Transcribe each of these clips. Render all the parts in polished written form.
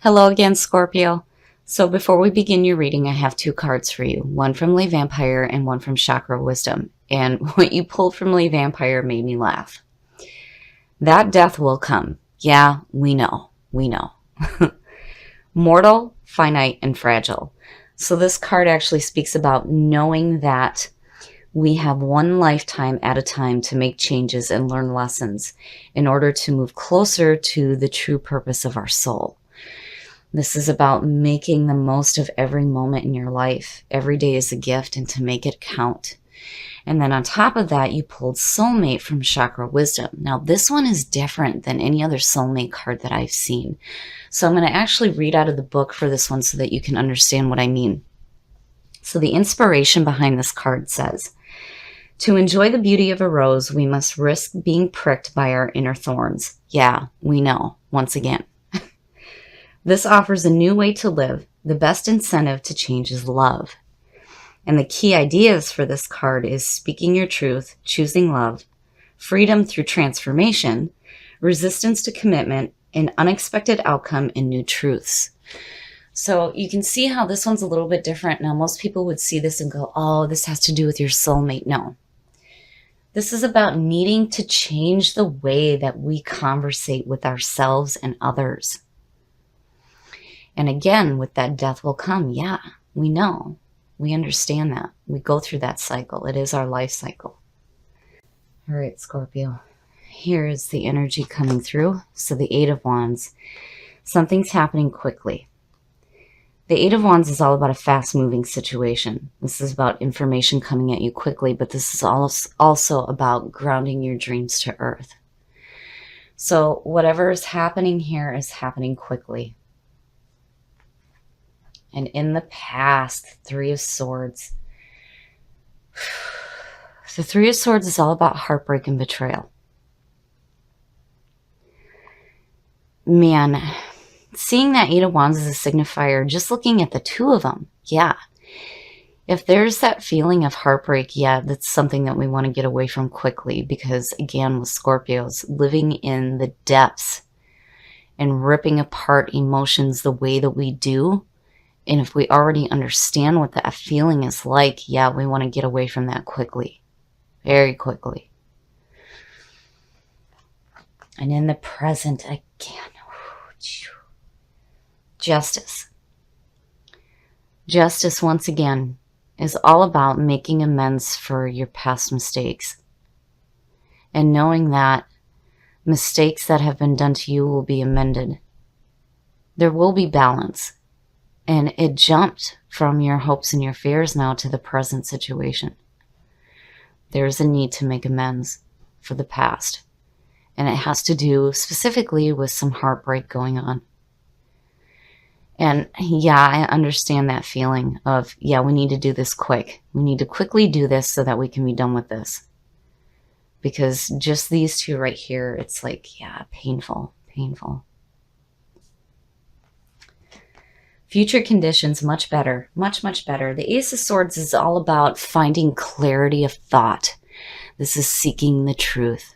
Hello again, Scorpio. So before we begin your reading, I have two cards for you. One from Lay Vampire and one from Chakra Wisdom. And what you pulled from Lay Vampire made me laugh. That death will come. Yeah, we know. We know. Mortal, finite, and fragile. So this card actually speaks about knowing that we have one lifetime at a time to make changes and learn lessons in order to move closer to the true purpose of our soul. This is about making the most of every moment in your life. Every day is a gift, and to make it count. And then on top of that, you pulled Soulmate from Chakra Wisdom. Now, this one is different than any other soulmate card that I've seen. So I'm going to actually read out of the book for this one so that you can understand what I mean. So the inspiration behind this card says, to enjoy the beauty of a rose, we must risk being pricked by our inner thorns. Yeah, we know, once again. This offers a new way to live. The best incentive to change is love. And the key ideas for this card is speaking your truth, choosing love, freedom through transformation, resistance to commitment, an unexpected outcome, and new truths. So you can see how this one's a little bit different. Now, most people would see this and go, oh, this has to do with your soulmate. No. This is about needing to change the way that we conversate with ourselves and others. And again, with that death will come. Yeah, we know. We understand that. We go through that cycle. It is our life cycle. All right, Scorpio. Here is the energy coming through. So the Eight of Wands. Something's happening quickly. The Eight of Wands is all about a fast-moving situation. This is about information coming at you quickly, but this is also about grounding your dreams to earth. So whatever is happening here is happening quickly. And in the past, Three of Swords. The Three of Swords is all about heartbreak and betrayal. Man, seeing that Eight of Wands as a signifier, just looking at the two of them, yeah. If there's that feeling of heartbreak, yeah, that's something that we want to get away from quickly because, again, with Scorpios, living in the depths and ripping apart emotions the way that we do, and if we already understand what that feeling is like, yeah, we want to get away from that quickly. Very quickly. And in the present, again, justice. Justice, once again, is all about making amends for your past mistakes. And knowing that mistakes that have been done to you will be amended. There will be balance. And it jumped from your hopes and your fears now to the present situation. There's a need to make amends for the past. And it has to do specifically with some heartbreak going on. And yeah, I understand that feeling of, yeah, we need to do this quick. We need to quickly do this so that we can be done with this. Because just these two right here, it's like, yeah, painful, painful. Future conditions, much better, much, much better. The Ace of Swords is all about finding clarity of thought. This is seeking the truth.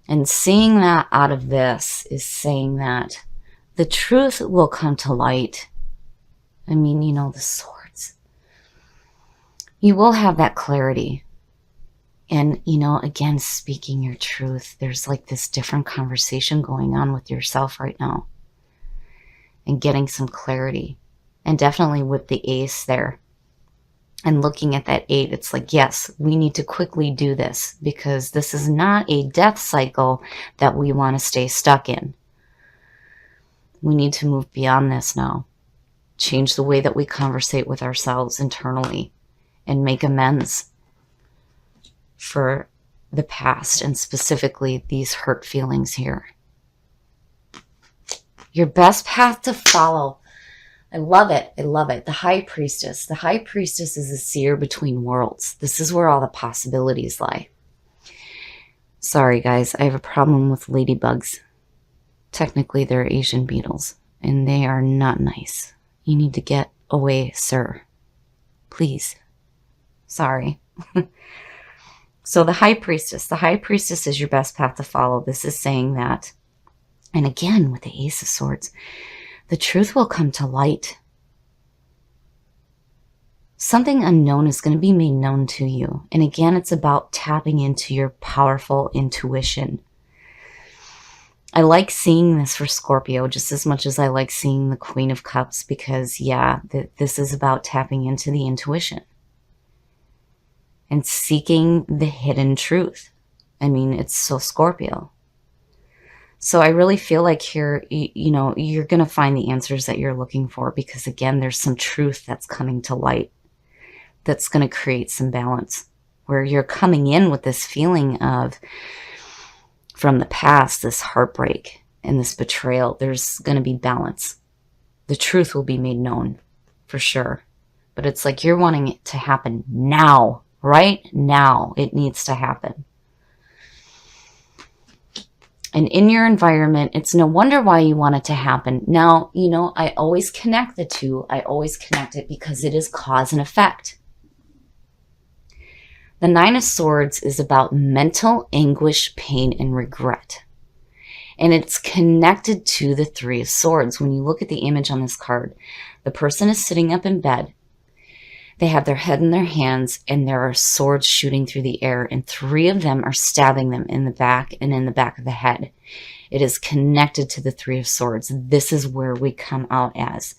And seeing that out of this is saying that the truth will come to light. I mean, you know, the swords. You will have that clarity. And, you know, again, speaking your truth, there's like this different conversation going on with yourself right now. And getting some clarity. And definitely with the ace there. And looking at that 8, it's like, yes, we need to quickly do this. Because this is not a death cycle that we want to stay stuck in. We need to move beyond this now. Change the way that we conversate with ourselves internally. And make amends for the past. And specifically these hurt feelings here. Your best path to follow. I love it. I love it. The High Priestess. The High Priestess is a seer between worlds. This is where all the possibilities lie. Sorry, guys. I have a problem with ladybugs. Technically, they're Asian beetles. And they are not nice. You need to get away, sir. Please. Sorry. So the High Priestess. The High Priestess is your best path to follow. This is saying that And again, with the Ace of Swords, the truth will come to light. Something unknown is going to be made known to you. And again, it's about tapping into your powerful intuition. I like seeing this for Scorpio just as much as I like seeing the Queen of Cups, because yeah, this is about tapping into the intuition and seeking the hidden truth. I mean, it's so Scorpio. So I really feel like here, you're going to find the answers that you're looking for, because again, there's some truth that's coming to light that's going to create some balance, where you're coming in with this feeling of, from the past, this heartbreak and this betrayal. There's going to be balance. The truth will be made known for sure. But it's like you're wanting it to happen now, right now. It needs to happen. And in your environment, it's no wonder why you want it to happen. Now, I always connect the two. I always connect it because it is cause and effect. The Nine of Swords is about mental anguish, pain, and regret. And it's connected to the Three of Swords. When you look at the image on this card, the person is sitting up in bed. They have their head in their hands, and there are swords shooting through the air, and 3 of them are stabbing them in the back and in the back of the head. It is connected to the Three of Swords. This is where we come out as.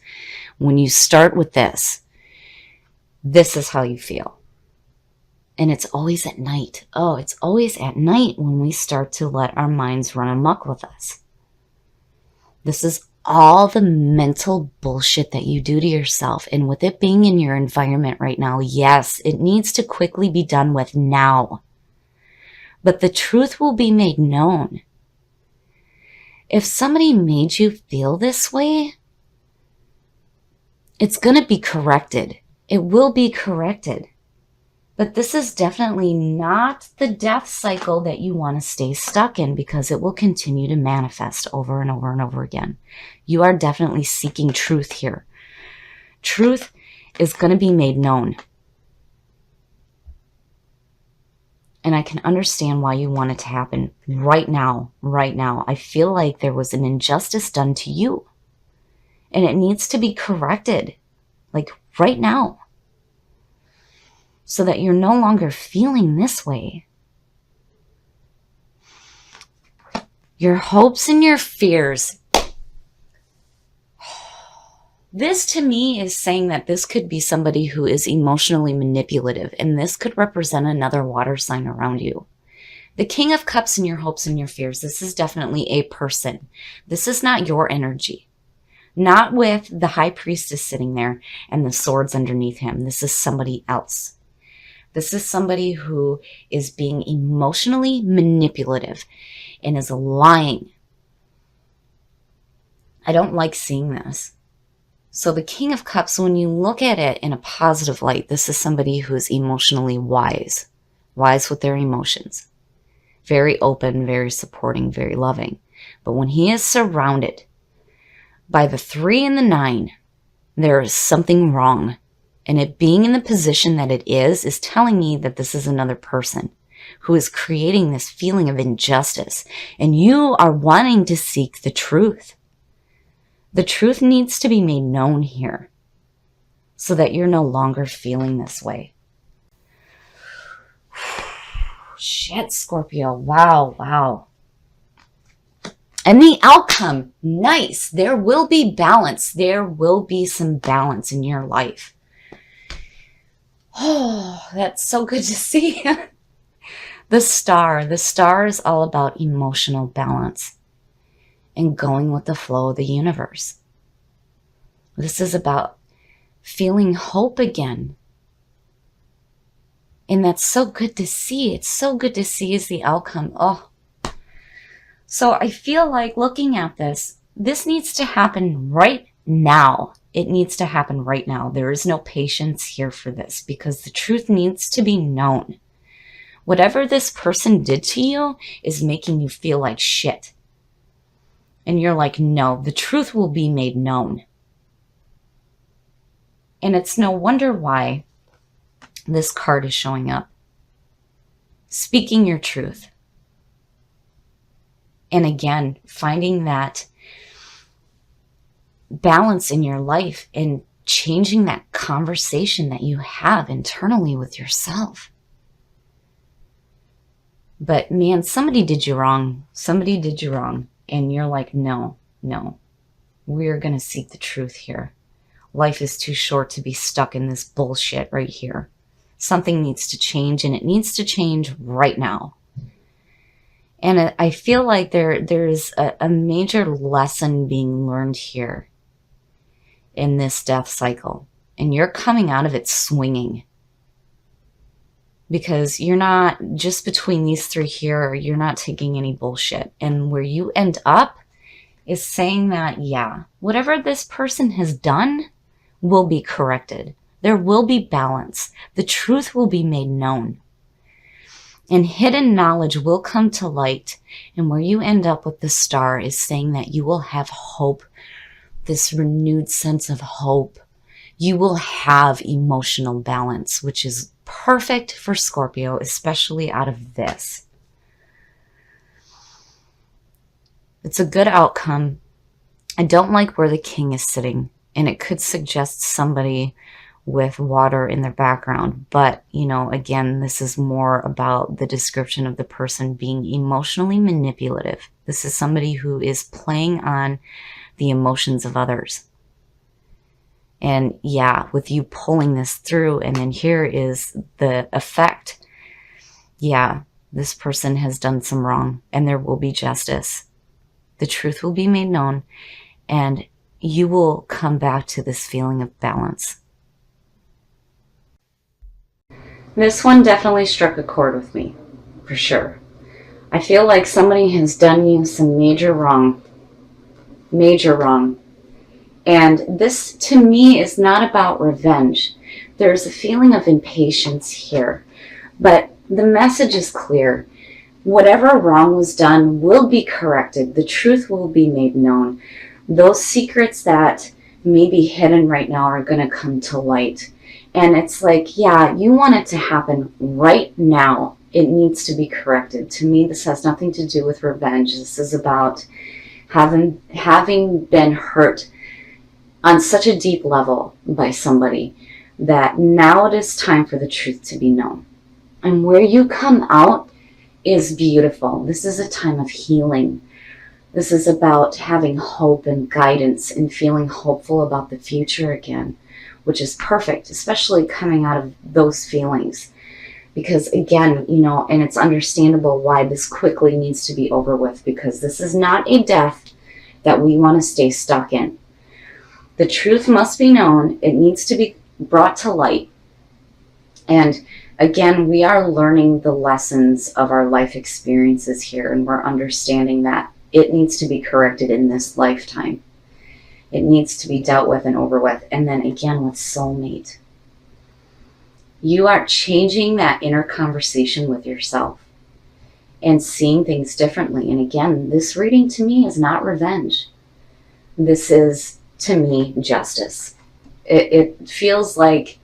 When you start with this is how you feel. And it's always at night. Oh, it's always at night when we start to let our minds run amok with us. This is all the mental bullshit that you do to yourself. And with it being in your environment right now, yes, it needs to quickly be done with now. But the truth will be made known. If somebody made you feel this way, it's going to be corrected. It will be corrected. But this is definitely not the death cycle that you want to stay stuck in, because it will continue to manifest over and over and over again. You are definitely seeking truth here. Truth is going to be made known. And I can understand why you want it to happen right now, right now. I feel like there was an injustice done to you, and it needs to be corrected, like right now, so that you're no longer feeling this way. Your hopes and your fears. This to me is saying that this could be somebody who is emotionally manipulative, and this could represent another water sign around you. The King of Cups and your hopes and your fears, this is definitely a person. This is not your energy. Not with the High Priestess sitting there and the swords underneath him. This is somebody else. This is somebody who is being emotionally manipulative and is lying. I don't like seeing this. So the King of Cups, when you look at it in a positive light, this is somebody who is emotionally wise. Wise with their emotions. Very open, very supporting, very loving. But when he is surrounded by the 3 and the 9, there is something wrong. And it being in the position that it is telling me that this is another person who is creating this feeling of injustice. And you are wanting to seek the truth. The truth needs to be made known here so that you're no longer feeling this way. Shit, Scorpio. Wow. And the outcome, nice. There will be balance. There will be some balance in your life. Oh, that's so good to see. The star is all about emotional balance and going with the flow of the universe. This is about feeling hope again. And that's so good to see. It's so good to see is the outcome. Oh. So I feel like looking at this needs to happen right now. It needs to happen right now. There is no patience here for this because the truth needs to be known. Whatever this person did to you is making you feel like shit. And you're like, no, the truth will be made known. And it's no wonder why this card is showing up. Speaking your truth. And again, finding that balance in your life and changing that conversation that you have internally with yourself. But man, somebody did you wrong. Somebody did you wrong. And you're like, no, we're going to seek the truth here. Life is too short to be stuck in this bullshit right here. Something needs to change, and it needs to change right now. And I feel like there's a major lesson being learned here in this death cycle. And you're coming out of it swinging. Because you're not, just between these three here, you're not taking any bullshit. And where you end up is saying that, yeah, whatever this person has done will be corrected. There will be balance. The truth will be made known. And hidden knowledge will come to light. And where you end up with the star is saying that you will have hope, this renewed sense of hope. You will have emotional balance, which is perfect for Scorpio, especially out of this. It's a good outcome. I don't like where the king is sitting, and it could suggest somebody with water in their background. But, again, this is more about the description of the person being emotionally manipulative. This is somebody who is playing on the emotions of others. And yeah, with you pulling this through, and then here is the effect. Yeah, this person has done some wrong, and there will be justice. The truth will be made known, and you will come back to this feeling of balance. This one definitely struck a chord with me, for sure. I feel like somebody has done you some major wrong. Major wrong. And this, to me, is not about revenge. There's a feeling of impatience here. But the message is clear. Whatever wrong was done will be corrected. The truth will be made known. Those secrets that may be hidden right now are going to come to light. And it's like, yeah, you want it to happen right now. It needs to be corrected. To me, this has nothing to do with revenge. This is about having been hurt on such a deep level by somebody that now it is time for the truth to be known. And where you come out is beautiful. This is a time of healing. This is about having hope and guidance and feeling hopeful about the future again, which is perfect, especially coming out of those feelings. Because again, and it's understandable why this quickly needs to be over with, because this is not a death that we want to stay stuck in. The truth must be known. It needs to be brought to light. And again, we are learning the lessons of our life experiences here, and we're understanding that it needs to be corrected in this lifetime. It needs to be dealt with and over with. And then again, with soulmate. You are changing that inner conversation with yourself and seeing things differently. And again, this reading to me is not revenge. This is, to me, justice. It feels like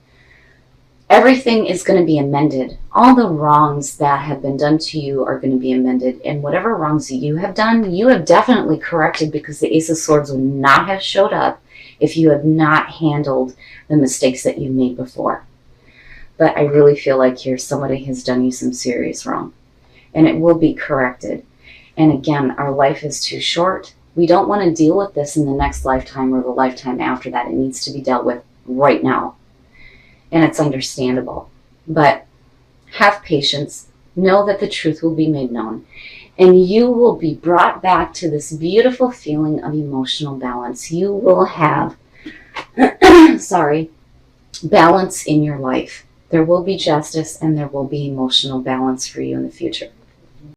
everything is going to be amended. All the wrongs that have been done to you are going to be amended. And whatever wrongs you have done, you have definitely corrected, because the Ace of Swords would not have showed up if you have not handled the mistakes that you made before. But I really feel like here somebody has done you some serious wrong. And it will be corrected. And again, our life is too short. We don't want to deal with this in the next lifetime or the lifetime after that. It needs to be dealt with right now. And it's understandable. But have patience. Know that the truth will be made known. And you will be brought back to this beautiful feeling of emotional balance. You will have, balance in your life. There will be justice, and there will be emotional balance for you in the future.